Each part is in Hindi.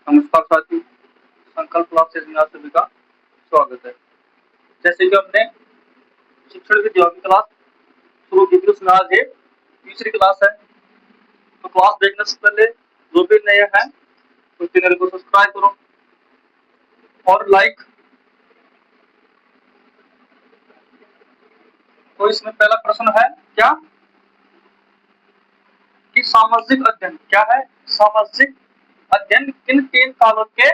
नमस्कार साथी, संकल्प क्लासेस में आप सभी का स्वागत है। जैसे कि हमने शिक्षण विधियों की क्लास शुरू की थी, उसमें आज ये तीसरी क्लास है। तो क्लास देखने से पहले जो भी नए हैं तो चैनल को सब्सक्राइब करो और लाइक। तो इसमें पहला प्रश्न है क्या कि सामाजिक अध्ययन क्या है? सामाजिक अध्ययन किन तीन कालों के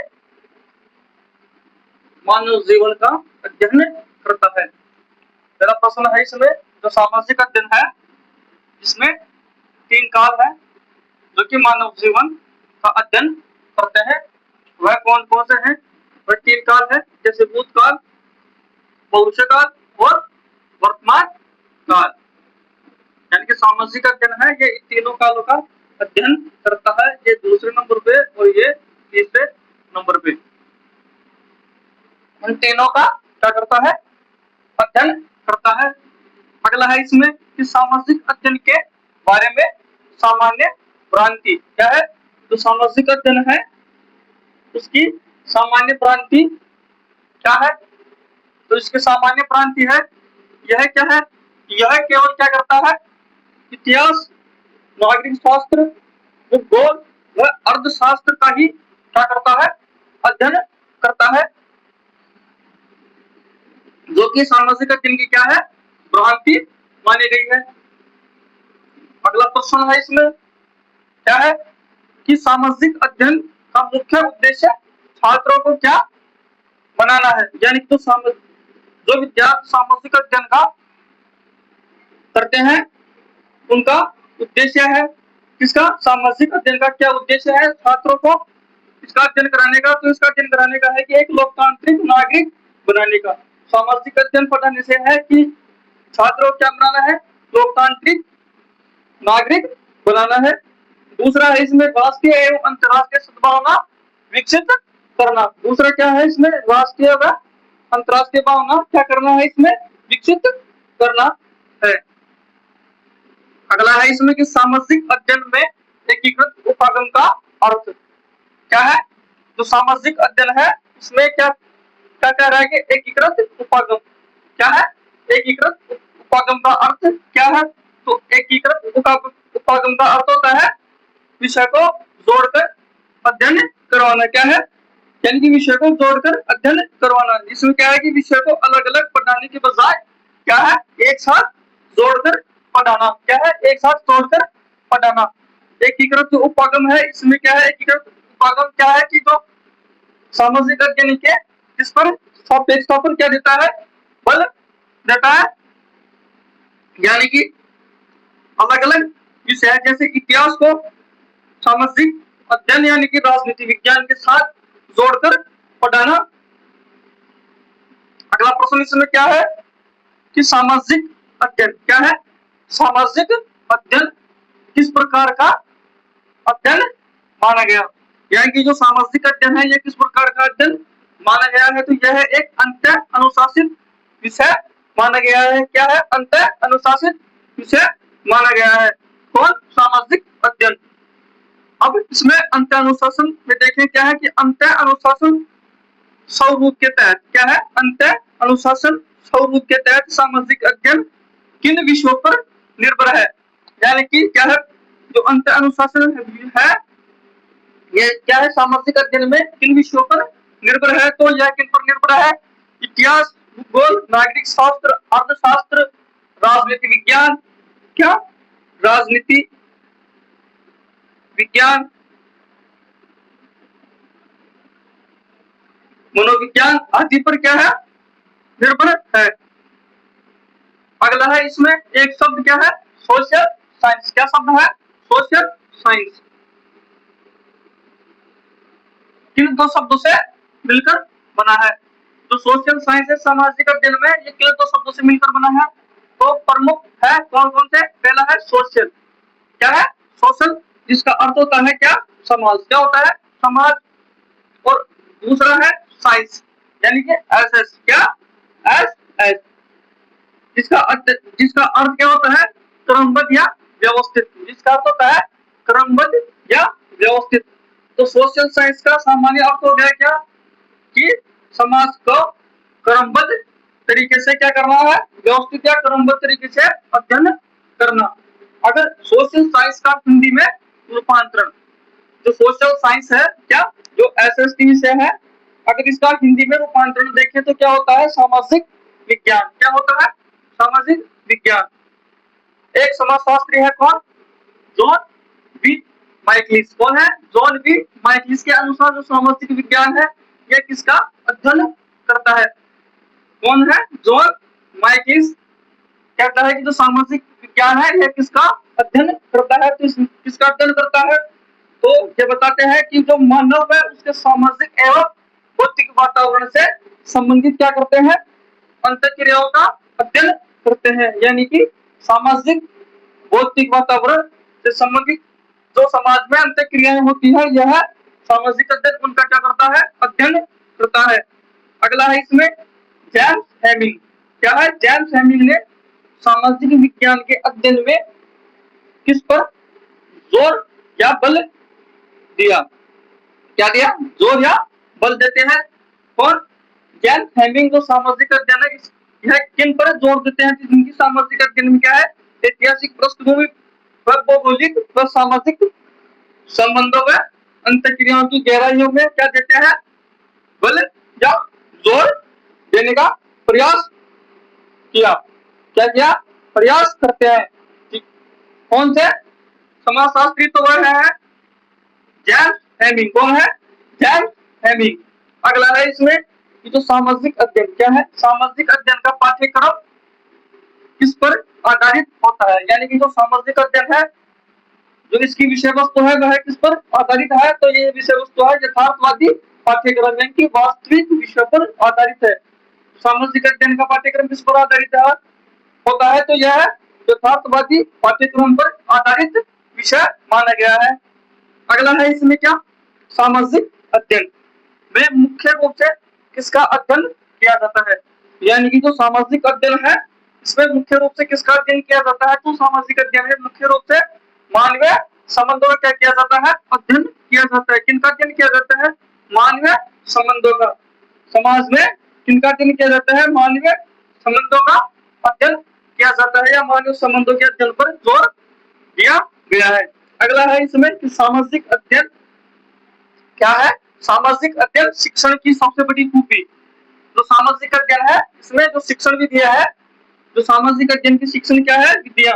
मानव जीवन का अध्ययन करता है? पहला प्रश्न है इसमें जो सामाजिक अध्ययन है, इसमें तीन काल है जो कि मानव जीवन का अध्ययन करते हैं। वह कौन कौन से हैं? वह तीन काल है, जैसे भूतकाल, भविष्य काल और वर्तमान काल। यानी कि सामाजिक अध्ययन है, ये इन तीनों कालों का अध्ययन करता है। ये दूसरे नंबर पे और ये तीसरे नंबर पे। इन तीनों का क्या करता है? अध्ययन करता है। अगला है इसमें कि सामाजिक अध्ययन के बारे में सामान्य भ्रांति क्या है? जो सामाजिक अध्ययन है उसकी सामान्य भ्रांति क्या है? तो इसकी सामान्य भ्रांति है, यह क्या है? यह केवल क्या करता है? इतिहास, नागरिक शास्त्र, भूगोल व अर्थशास्त्र का ही क्या करता है? अध्ययन करता है, जो कि सामाजिक अध्ययन की क्या है? भ्रांति मानी गई है। अगला प्रश्न है इसमें क्या है कि सामाजिक अध्ययन का मुख्य उद्देश्य छात्रों को क्या बनाना है? यानी कि जो विद्यार्थी सामाजिक अध्ययन का करते हैं उनका उद्देश्य है किसका? सामाजिक अध्ययन का क्या उद्देश्य है छात्रों को इसका अध्ययन कराने का? तो इसका अध्ययन कराने का है कि एक लोकतांत्रिक नागरिक बनाने का। सामाजिक अध्ययन पढ़ाने से है कि छात्रों को क्या बनाना है? लोकतांत्रिक नागरिक बनाना है। दूसरा है इसमें राष्ट्रीय एवं अंतर्राष्ट्रीय सद्भावना विकसित करना। दूसरा क्या है इसमें? राष्ट्रीय व अंतर्राष्ट्रीय भावना क्या करना है? इसमें विकसित करना है। अगला है इसमें कि सामाजिक अध्ययन में एकीकृत उपागम का अर्थ क्या है? जो सामाजिक अध्ययन है इसमें क्या क्या कह रहा है कि एकीकृत उपागम क्या है? एकीकृत उपागम का अर्थ क्या है? तो एकीकृत उपागम का अर्थ होता है विषय को जोड़कर अध्ययन करवाना। क्या है? यानी कि विषय को जोड़कर अध्ययन करवाना। इसमें क्या है कि विषय को अलग अलग पढ़ाने के बजाय क्या है? एक साथ जोड़कर पढ़ाना। क्या है? एक साथ जोड़कर पढ़ाना। एकीकृत जो उपागम है इसमें क्या है? एकीकृत उपागम क्या है कि जो सामाजिक अध्ययन के इस पर सापेक्षता पर क्या देता है? बल देता है। यानी कि अलग अलग विषय जैसे इतिहास को सामाजिक अध्ययन यानी कि राजनीति विज्ञान के साथ जोड़कर पढ़ाना। अगला प्रश्न इसमें क्या है कि सामाजिक अध्ययन क्या है? सामाजिक अध्ययन किस प्रकार का अध्ययन माना गया? यानी कि जो सामाजिक अध्ययन है यह किस प्रकार का अध्ययन माना गया है? तो यह एक अंत अनुशासित विषय माना गया है। क्या है? अंत अनुशासित विषय माना गया है। कौन? सामाजिक अध्ययन। अब इसमें अंत अनुशासन में देखें क्या है कि अंत अनुशासन स्वरूप के तहत क्या है? अंत अनुशासन स्वरूप के तहत सामाजिक अध्ययन किन विषयों पर निर्भर है? यानी कि क्या है? जो अंत अनुशासन है ये क्या है? सामाजिक अध्ययन में किन विषयों पर निर्भर है? तो यह किन पर निर्भर है? इतिहास, भूगोल, नागरिक शास्त्र, अर्थशास्त्र, राजनीति विज्ञान, क्या? राजनीति विज्ञान, मनोविज्ञान आदि पर क्या है? निर्भर है। अगला है इसमें एक शब्द क्या है? Social science. क्या शब्द है? Social science. किन दो शब्दों से मिलकर बना है? तो सोशल साइंस है सामाजिक अध्ययन में ये किन दो शब्दों से मिलकर बना है? तो प्रमुख है कौन कौन से? पहला है सोशल। क्या है? सोशल जिसका अर्थ होता है क्या? समाज। क्या होता है? समाज। और दूसरा है साइंस यानी कि एस एस। क्या? एस एस जिसका अर्थ क्या होता है? क्रमबद्ध या व्यवस्थित। जिसका अर्थ होता है क्रमबद्ध या व्यवस्थित। तो सोशल साइंस का सामान्य अर्थ हो गया क्या कि समाज को क्रमबद्ध तरीके से क्या करना है, व्यवस्थित या क्रमबद्ध तरीके से अध्ययन करना। अगर सोशल साइंस का हिंदी में रूपांतरण, जो सोशल साइंस है क्या, जो एसएसटी से है, अगर इसका हिंदी में रूपांतरण देखें तो क्या होता है, सामाजिक विज्ञान। क्या होता है, सामाजिक विज्ञान। एक समाजशास्त्री है कौन, जॉन बी माइकलिस। कौन है, जॉन बी माइकलिस के अनुसार जो सामाजिक विज्ञान है यह किसका अध्ययन करता है, कौन है, जॉन माइकलिस कहता है कि जो सामाजिक विज्ञान है यह किसका अध्ययन करता है, तो किसका अध्ययन करता है, तो ये बताते हैं कि जो मानव है उसके सामाजिक एवं भौतिक वातावरण से संबंधित क्या करते हैं, अंतःक्रियाओं का अध्ययन करते हैं। यानी कि सामाजिक भौतिक वातावरण से संबंधित जो समाज में अंतःक्रियाएं होती है यह सामाजिक अध्ययन उनका क्या करता है, अध्ययन करता है। अगला है इसमें जेम्स हेमिंग। क्या है, जेम्स हेमिंग ने सामाजिक विज्ञान के अध्ययन में किस पर जोर या बल दिया, क्या दिया, जोर या बल देते हैं और जेम्स हेमिंग जो सामाजिक अध्ययन है यह किन पर जोर देते हैं, जिनकी सामाजिक अध्ययन में क्या है, ऐतिहासिक पृष्ठभूमि पर, भौगोलिक व सामाजिक संबंधों में अंतःक्रियाओं की गहराइयों में क्या देते हैं, बल या जोर देने का प्रयास किया। क्या किया, प्रयास करते हैं। कौन से समाजशास्त्री, तो वह है जेम्स हेमिंग। कौन है, जेम्स हेमिंग। अगला है इसमें कि जो सामाजिक अध्ययन क्या है, सामाजिक अध्ययन का पाठ्यक्रम किस पर आधारित होता है, यानी कि जो सामाजिक अध्ययन है जो इसकी विषय वस्तु है वह किस पर आधारित है, तो ये विषय वस्तु है यथार्थवादी पाठ्यक्रम, यानी कि वास्तविक विषय पर आधारित है। सामाजिक अध्ययन का पाठ्यक्रम किस पर आधारित है होता है, तो यह यथार्थवादी पाठ्यक्रम पर आधारित विषय माना गया है। अगला है इसमें क्या, सामाजिक अध्ययन में मुख्य रूप से किसका अध्ययन किया जाता है, यानी कि जो सामाजिक अध्ययन है इसमें मुख्य रूप से किसका अध्ययन किया जाता है, तो सामाजिक अध्ययन में मुख्य रूप से मानवीय संबंधों का क्या किया जाता है, अध्ययन किया जाता है। किनका अध्ययन किया जाता है, मानवीय संबंधों का। समाज में किनका अध्ययन किया जाता है, मानवीय संबंधों का अध्ययन किया जाता है या मानवीय संबंधों के अध्ययन पर जोर दिया गया है। अगला है इसमें कि सामाजिक अध्ययन क्या है, सामाजिक अध्ययन शिक्षण की सबसे बड़ी खूबी। जो सामाजिक अध्ययन है इसमें जो शिक्षण विधियां है, जो सामाजिक अध्ययन की शिक्षण क्या है, विधियां,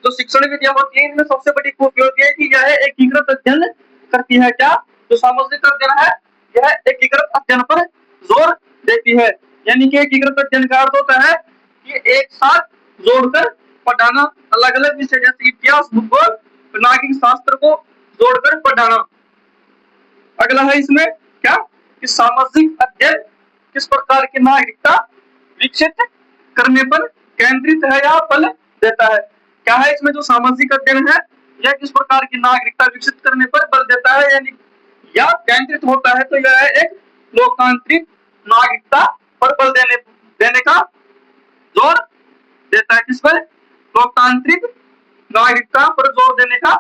जो शिक्षण विधियां होती है इनमें सबसे बड़ी खूबी होती है कि यह एकीकृत अध्ययन करती है। क्या, जो सामाजिक अध्ययन है यह एकीकृत अध्ययन पर जोर देती है, यानी कि एकीकृत अध्ययन का अर्थ होता है कि एक साथ जोड़कर पढ़ाना, अलग अलग विषय जैसे इतिहास, भूगोल, नागरिक शास्त्र को जोड़कर पढ़ाना। अगला है इसमें क्या कि सामाजिक अध्ययन किस प्रकार की नागरिकता विकसित करने पर केंद्रित है या बल देता है। क्या है इसमें जो सामाजिक अध्ययन है यह किस प्रकार की नागरिकता विकसित करने पर बल देता है, यानी या केंद्रित होता है, तो यह एक लोकतांत्रिक नागरिकता पर बल देने का जोर देता है। किस पर, लोकतांत्रिक नागरिकता पर जोर देने का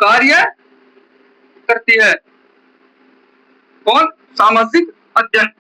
कार्य करती है। कौन, सामाजिक अध्ययन।